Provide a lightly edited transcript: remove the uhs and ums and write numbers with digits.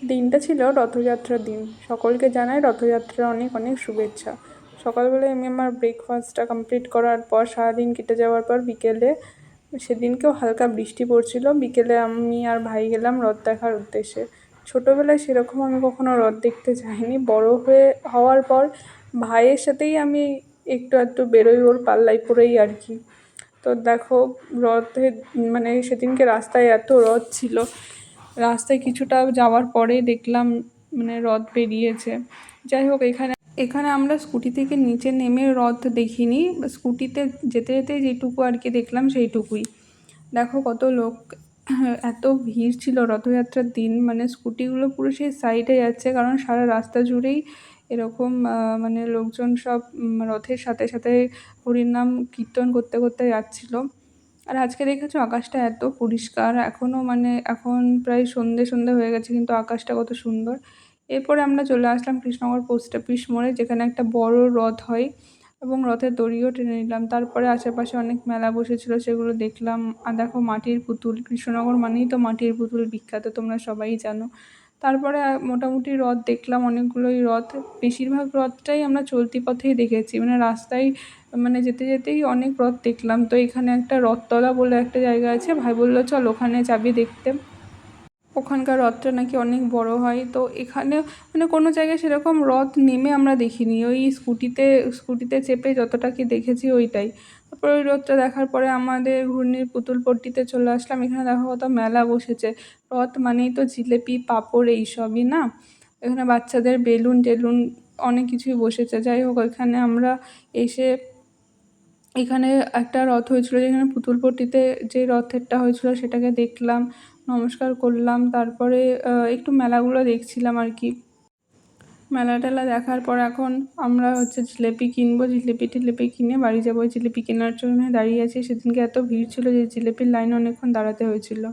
দিনটা ছিল রথযাত্রার দিন। সকলকে জানাই রথযাত্রার অনেক অনেক শুভেচ্ছা। সকালবেলায় আমি আমার ব্রেকফাস্টটা কমপ্লিট করার পর সারাদিন কেটে যাওয়ার পর বিকেলে, সেদিনকেও হালকা বৃষ্টি পড়ছিল, বিকেলে আমি আর ভাই গেলাম রথ দেখার উদ্দেশ্যে। ছোটোবেলায় সেরকম আমি কখনো রথ দেখতে যাইনি। বড় হওয়ার পর ভাইয়ের সাথেই আমি একটু আধটু বেরোই, ওর পাল্লায় পড়েই আর কি। তো দেখো, রথে মানে সেদিনকে রাস্তায় এত রথ ছিল, রাস্তায় কিছুটা যাওয়ার পরেই দেখলাম মানে রথ বেরিয়েছে। যাই হোক, এখানে এখানে আমরা স্কুটি থেকে নিচে নেমে রথ দেখিনি, স্কুটিতে যেতে যেতে যেটুকু আর কি দেখলাম সেইটুকুই। দেখো কত লোক, এত ভিড় ছিল রথযাত্রার দিন, মানে স্কুটিগুলো পুরো সেই সাইডে যাচ্ছে, কারণ সারা রাস্তা জুড়েই এরকম মানে লোকজন সব রথের সাথে সাথে হরিনাম কীর্তন করতে করতে যাচ্ছিল। আর আজকে দেখেছো আকাশটা এত পরিষ্কার, এখনও মানে এখন প্রায় সন্ধে সন্ধে হয়ে গেছে, কিন্তু আকাশটা কত সুন্দর। এরপরে আমরা চলে আসলাম কৃষ্ণনগর পোস্ট অফিস মোড়ে, যেখানে একটা বড় রথ হয় এবং রথের দড়িও টেনে নিলাম। তারপরে আশেপাশে অনেক মেলা বসেছিল, সেগুলো দেখলাম। আর দেখো মাটির পুতুল, কৃষ্ণনগর মানেই তো মাটির পুতুল বিখ্যাত, তোমরা সবাই জানো। তারপরে মোটামুটি রথ দেখলাম, অনেকগুলোই রথ। বেশিরভাগ রথটাই আমরা চলতি পথেই দেখেছি, মানে রাস্তায় মানে যেতে যেতেই অনেক রথ দেখলাম। তো এখানে একটা রথতলা বলে একটা জায়গা আছে, ভাই বললো চল ওখানে যাবি দেখতে, ওখানকার রথটা নাকি অনেক বড় হয়। তো এখানে মানে কোনো জায়গায় সেরকম রথ নেমে আমরা দেখিনি, ওই স্কুটিতে চেপে যতটা কি দেখেছি ওইটাই। তারপর ওই রথটা দেখার পরে আমাদের ঘূর্ণির পুতুলপট্টিতে চলে আসলাম। এখানে দেখো কত মেলা বসেছে। রথ মানেই তো জিলেপি, পাঁপড় এইসবই না। এখানে বাচ্চাদের বেলুন টেলুন অনেক কিছুই বসেছে। যাই হোক, এখানে আমরা এসে এখানে একটা রথ হয়েছিল, যেখানে পুতুলপট্টিতে যে রথেরটা হয়েছিল সেটাকে দেখলাম, নমস্কার করলাম। তারপরে একটু মেলাগুলো দেখছিলাম আর কি। মেলা টেলা দেখার পর এখন আমরা জিলিপি কিনবো, জিলিপি কিনে বাড়ি যাবো। জিলিপি কেনার জন্য দাঁড়িয়ে আছি, সেদিনকে এত ভিড় ছিল যে জিলিপির লাইনে অনেকক্ষণ দাঁড়াতে হয়েছিল।